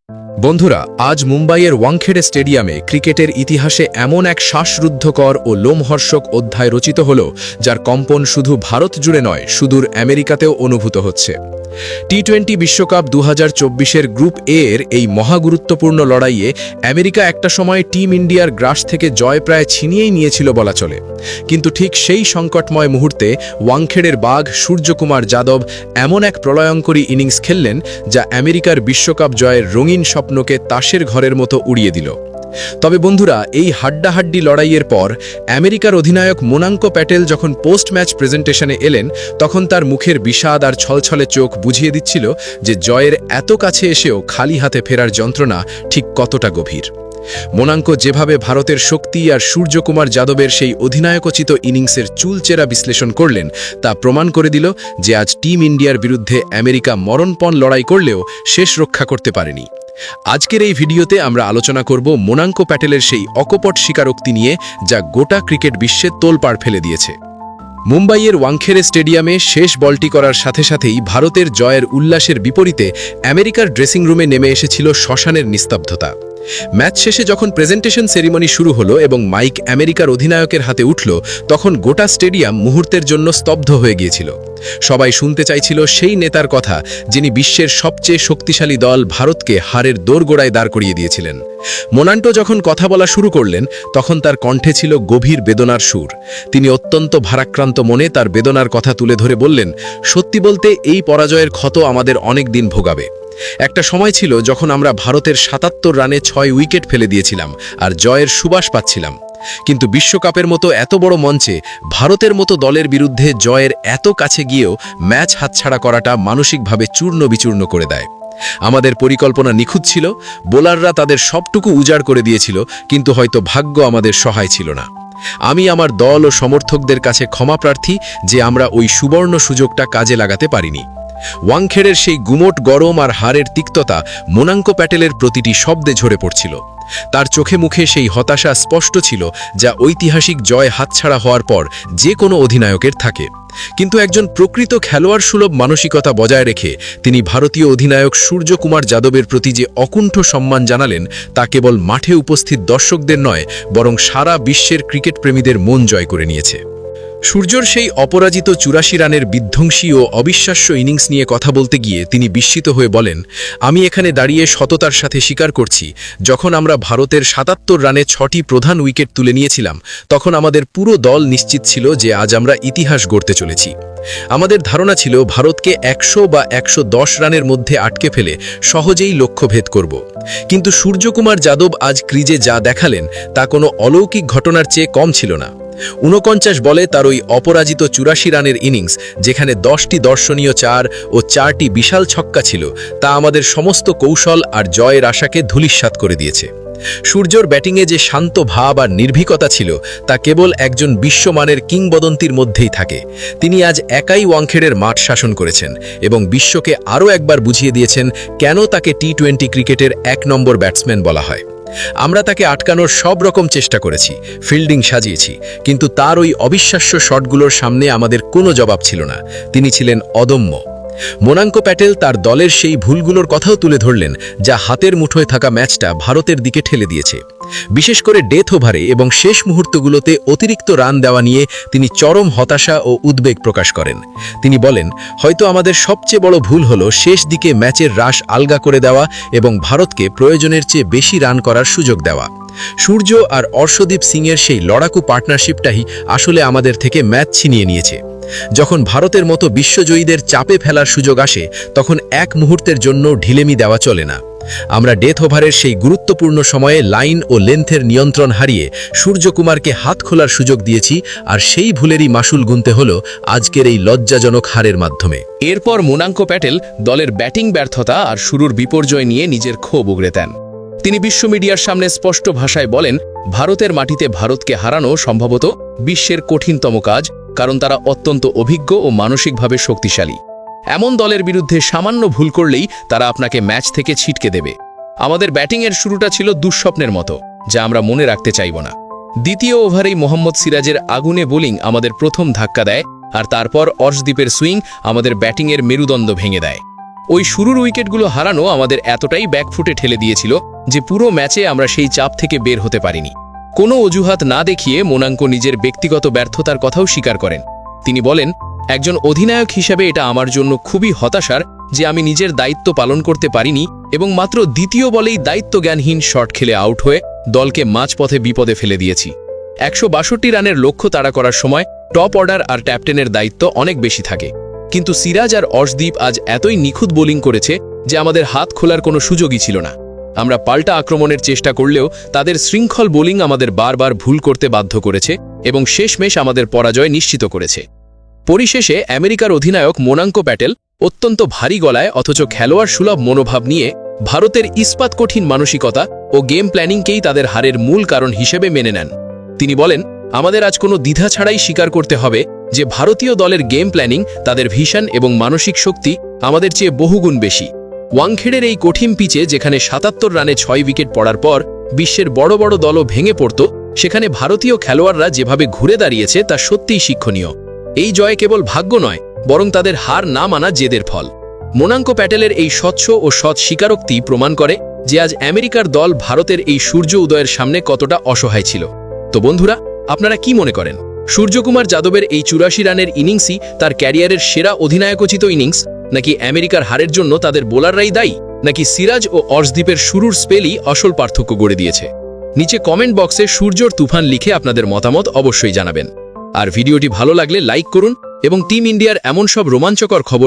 বন্ধুরা, আজ মুম্বাইয়ের ওয়াংখেড়ে স্টেডিয়ামে ক্রিকেটের ইতিহাসে এমন এক শ্বাসরুদ্ধকর ও লোমহর্ষক অধ্যায় রচিত হল, যার কম্পন শুধু ভারত জুড়ে নয়, সুদূর আমেরিকাতেও অনুভূত হচ্ছে। টি-20 বিশ্বকাপ 2024-এর গ্রুপ এ এর এই মহাগুরুত্বপূর্ণ লড়াইয়ে আমেরিকা একটা সময় টিম ইন্ডিয়ার গ্রাস থেকে জয় প্রায় ছিনিয়েই নিয়েছিল বলা চলে। কিন্তু ঠিক সেই সংকটময় মুহূর্তে ওয়াংখেড়ের বাঘ সূর্যকুমার যাদব এমন এক প্রলয়ঙ্করী ইনিংস খেললেন, যা আমেরিকার বিশ্বকাপ জয়ের রঙিন স্বপ্নকে তাসের ঘরের মতো উড়িয়ে দিল। তবে বন্ধুরা, এই হাড্ডাহাড্ডি লড়াইয়ের পর আমেরিকার অধিনায়ক মোনাঙ্কো প্যাটেল যখন পোস্ট ম্যাচ প্রেজেন্টেশনে এলেন, তখন তার মুখের বিষাদ আর ছলছলে চোখ বুঝিয়ে দিচ্ছিল যে জয়ের এত কাছে এসেও খালি হাতে ফেরার যন্ত্রণা ঠিক কতটা গভীর। মোনাঙ্কো যেভাবে ভারতের শক্তি আর সূর্যকুমার যাদবের সেই অধিনায়কোচিত ইনিংসের চুলচেরা বিশ্লেষণ করলেন, তা প্রমাণ করে দিল যে আজ টিম ইন্ডিয়ার বিরুদ্ধে আমেরিকা মরণপণ লড়াই করলেও শেষ রক্ষা করতে পারেনি। আজকের এই ভিডিওতে আমরা আলোচনা করব মোনাঙ্কো প্যাটেলের সেই অকপট স্বীকারোক্তি নিয়ে, যা গোটা ক্রিকেট বিশ্বে তোলপাড় ফেলে দিয়েছে। মুম্বাইয়ের ওয়াংখেড়ে স্টেডিয়ামে শেষ বলটি করার সাথে সাথেই ভারতের জয়ের উল্লাসের বিপরীতে আমেরিকার ড্রেসিং রুমে নেমে এসেছিল শ্মশানের নিস্তব্ধতা। ম্যাচ শেষে যখন প্রেজেন্টেশন সেরিমনি শুরু হলো এবং মাইক আমেরিকার অধিনায়কের হাতে উঠল, তখন গোটা স্টেডিয়াম মুহূর্তের জন্য স্তব্ধ হয়ে গিয়েছিল। সবাই শুনতে চাইছিল সেই নেতার কথা, যিনি বিশ্বের সবচেয়ে শক্তিশালী দল ভারতকে হারের দোরগোড়ায় দাঁড় করিয়ে দিয়েছিলেন। মোনান্টো যখন কথা বলা শুরু করলেন, তখন তার কণ্ঠে ছিল গভীর বেদনার সুর। তিনি অত্যন্ত ভারাক্রান্ত মনে তার বেদনার কথা তুলে ধরে বললেন, সত্যি বলতে এই পরাজয়ের ক্ষত আমাদের অনেক দিন ভোগাবে। একটা সময় ছিল যখন আমরা ভারতের ৭৭ রানে ৬ উইকেট ফেলে দিয়েছিলাম আর জয়ের সুবাস পাচ্ছিলাম। কিন্তু বিশ্বকাপের মতো এত বড় মঞ্চে ভারতের মতো দলের বিরুদ্ধে জয়ের এত কাছে গিয়েও ম্যাচ হাতছাড়া করাটা মানসিকভাবে চূর্ণ বিচূর্ণ করে দেয়। আমাদের পরিকল্পনা নিখুঁত ছিল, বোলাররা তাদের সবটুকু উজাড় করে দিয়েছিল, কিন্তু হয়তো ভাগ্য আমাদের সহায় ছিল না। আমি আমার দল ও সমর্থকদের কাছে ক্ষমা প্রার্থী যে আমরা ওই সুবর্ণ সুযোগটা কাজে লাগাতে পারিনি। ওয়াংখেড়ের সেই গুমোট গরম আর হারের তিক্ততা মোনাঙ্কো প্যাটেলের প্রতিটি শব্দে ঝরে পড়ছিল। তার চোখে মুখে সেই হতাশা স্পষ্ট ছিল, যা ঐতিহাসিক জয় হাতছাড়া হওয়ার পর যে কোনো অধিনায়কের থাকে। কিন্তু একজন প্রকৃত খেলোয়াড় সুলভ মানসিকতা বজায় রেখে তিনি ভারতীয় অধিনায়ক সূর্যকুমার যাদবের প্রতি যে অকুণ্ঠ সম্মান জানালেন, তা কেবল মাঠে উপস্থিত দর্শকদের নয়, বরং সারা বিশ্বের ক্রিকেট প্রেমীদের মন জয় করে নিয়েছে। সূর্যর সেই অপরাজিত ৮৪ রানের বিধ্বংসী ও অবিশ্বাস্য ইনিংস নিয়ে কথা বলতে গিয়ে তিনি বিস্মিত হয়ে বলেন, আমি এখানে দাঁড়িয়ে সততার সাথে স্বীকার করছি, যখন আমরা ভারতের ৭৭ রানে ৬টি প্রধান উইকেট তুলে নিয়েছিলাম, তখন আমাদের পুরো দল নিশ্চিত ছিল যে আজ আমরা ইতিহাস গড়তে চলেছি। আমাদের ধারণা ছিল ভারতকে ১০০ বা ১১০ রানের মধ্যে আটকে ফেলে সহজেই লক্ষ্যভেদ করব। কিন্তু সূর্যকুমার যাদব আজ ক্রিজে যা দেখালেন, তা কোনো অলৌকিক ঘটনার চেয়ে কম ছিল না। ৪৯ বলে তার ওই অপরাজিত ৮৪ রানের ইনিংস, যেখানে ১০টি দর্শনীয় ৪ ও ৪টি বিশাল ছক্কা ছিল, তা আমাদের সমস্ত কৌশল আর জয়ের আশাকে ধূলিসাৎ করে দিয়েছে। সূর্যর ব্যাটিংয়ে যে শান্ত ভাব আর নির্ভীকতা ছিল, তা কেবল একজন বিশ্বমানের কিংবদন্তির মধ্যেই থাকে। তিনি আজ একাই ওয়াংখেড়ের মাঠ শাসন করেছেন এবং বিশ্বকে আরও একবার বুঝিয়ে দিয়েছেন কেন তাকে টি-20 ক্রিকেটের ১ নম্বর ব্যাটসম্যান বলা হয়। আমরা তাকে আটকানোর সব রকম চেষ্টা করেছি, ফিল্ডিং সাজিয়েছি, কিন্তু তার ওই অবিশ্বাস্য শটগুলোর সামনে আমাদের কোনো জবাব ছিল না। তিনি ছিলেন অদম্য। মোনাঙ্কো প্যাটেল তার দলের সেই ভুলগুলোর কথাও তুলে ধরলেন, যা হাতের মুঠোয় থাকা ম্যাচটা ভারতের দিকে ঠেলে দিয়েছে। বিশেষ করে ডেথ ওভারে এবং শেষ মুহূর্তগুলোতে অতিরিক্ত রান দেওয়া নিয়ে তিনি চরম হতাশা ও উদ্বেগ প্রকাশ করেন। তিনি বলেন, হয়তো আমাদের সবচেয়ে বড় ভুল হলো শেষ দিকে ম্যাচের রাশ আলগা করে দেওয়া এবং ভারতকে প্রয়োজনের চেয়ে বেশি রান করার সুযোগ দেওয়া। সূর্য আর অর্শদীপ সিংয়ের সেই লড়াকু পার্টনারশিপটাই আসলে আমাদের থেকে ম্যাচ ছিনিয়ে নিয়েছে। যখন ভারতের মতো বিশ্বজয়ীদের চাপে ফেলার সুযোগ আসে, তখন এক মুহূর্তের জন্য ঢিলেমি দেওয়া চলে না। আমরা ডেথ ওভারের সেই গুরুত্বপূর্ণ সময়ে লাইন ও লেন্থের নিয়ন্ত্রণ হারিয়ে সূর্যকুমারকে হাত খোলার সুযোগ দিয়েছি, আর সেই ভুলেরই মাসুল গুনতে হলো আজকের এই লজ্জাজনক হারের মাধ্যমে। এরপর মোনাঙ্কো প্যাটেল দলের ব্যাটিং ব্যর্থতা আর শুরুর বিপর্যয় নিয়ে নিজের ক্ষোভ উগরে দেন। তিনি বিশ্ব মিডিয়ার সামনে স্পষ্ট ভাষায় বলেন, ভারতের মাটিতে ভারতকে হারানো সম্ভবত বিশ্বের কঠিনতম কাজ, কারণ তারা অত্যন্ত অভিজ্ঞ ও মানসিকভাবে শক্তিশালী। এমন দলের বিরুদ্ধে সামান্য ভুল করলেই তারা আপনাকে ম্যাচ থেকে ছিটকে দেবে। আমাদের ব্যাটিংয়ের শুরুটা ছিল দুঃস্বপ্নের মতো, যা আমরা মনে রাখতে চাইব না। দ্বিতীয় ওভারেই মোহাম্মদ সিরাজের আগুনে বোলিং আমাদের প্রথম ধাক্কা দেয়, আর তারপর অর্শদীপের সুইং আমাদের ব্যাটিংয়ের মেরুদণ্ড ভেঙে দেয়। ওই শুরুর উইকেটগুলো হারানো আমাদের এতটাই ব্যাকফুটে ঠেলে দিয়েছিল যে পুরো ম্যাচে আমরা সেই চাপ থেকে বের হতে পারিনি। কোনো অজুহাত না দেখিয়ে মোনাঙ্কো নিজের ব্যক্তিগত ব্যর্থতার কথাও স্বীকার করেন। তিনি বলেন, একজন অধিনায়ক হিসেবে এটা আমার জন্য খুবই হতাশার যে আমি নিজের দায়িত্ব পালন করতে পারিনি এবং মাত্র দ্বিতীয় বলেই দায়িত্বজ্ঞানহীন শট খেলে আউট হয়ে দলকে মাঝপথে বিপদে ফেলে দিয়েছি। 162 রানের লক্ষ্য তাড়া করার সময় টপ অর্ডার আর ক্যাপ্টেনের দায়িত্ব অনেক বেশি থাকে, কিন্তু সিরাজ আর অর্শদীপ আজ এতই নিখুঁত বোলিং করেছে যে আমাদের হাত খোলার কোনো সুযোগই ছিল না। আমরা পাল্টা আক্রমণের চেষ্টা করলেও তাদের শৃঙ্খল বোলিং আমাদের বারবার ভুল করতে বাধ্য করেছে এবং শেষমেশ আমাদের পরাজয় নিশ্চিত করেছে। পরিশেষে আমেরিকার অধিনায়ক মোনাঙ্কো প্যাটেল অত্যন্ত ভারী গলায় অথচ খেলোয়াড় সুলভ মনোভাব নিয়ে ভারতের ইস্পাত কঠিন মানসিকতা ও গেম প্ল্যানিংকেই তাদের হারের মূল কারণ হিসেবে মেনে নেন। তিনি বলেন, আমাদের আজ কোনো দ্বিধা ছাড়াই স্বীকার করতে হবে যে ভারতীয় দলের গেম প্ল্যানিং, তাদের ভিশন এবং মানসিক শক্তি আমাদের চেয়ে বহুগুণ বেশি। ওয়াংখেড়ের এই কঠিন পিচে যেখানে 77 রানে 6 উইকেট পড়ার পর বিশ্বের বড় বড় দলও ভেঙে পড়ত, সেখানে ভারতীয় খেলোয়াড়রা যেভাবে ঘুরে দাঁড়িয়েছে তা সত্যিই শিক্ষণীয়। এই জয় কেবল ভাগ্য নয়, বরং তাদের হার না মানা জেদের ফল। মোনাঙ্কো প্যাটেলের এই স্বচ্ছ ও সৎ স্বীকারোক্তি প্রমাণ করে যে আজ আমেরিকার দল ভারতের এই সূর্য উদয়ের সামনে কতটা অসহায় ছিল। তো বন্ধুরা, আপনারা কি মনে করেন, সূর্যকুমার যাদবের এই 84 রানের ইনিংসই তার ক্যারিয়ারের সেরা অধিনায়কোচিত ইনিংস, নাকি আমেরিকার হারের জন্য তাদের বোলাররাই দায়ী, নাকি সিরাজ ও অর্শদীপের শুরুর স্পেলই আসল পার্থক্য গড়ে দিয়েছে? নিচে কমেন্ট বক্সে সূর্যর তুফান লিখে আপনাদের মতামত অবশ্যই জানাবেন। আর ভিডিওটি ভালো লাগলে লাইক করুন এবং টিম ইন্ডিয়ার এমন সব রোমাঞ্চকর খবর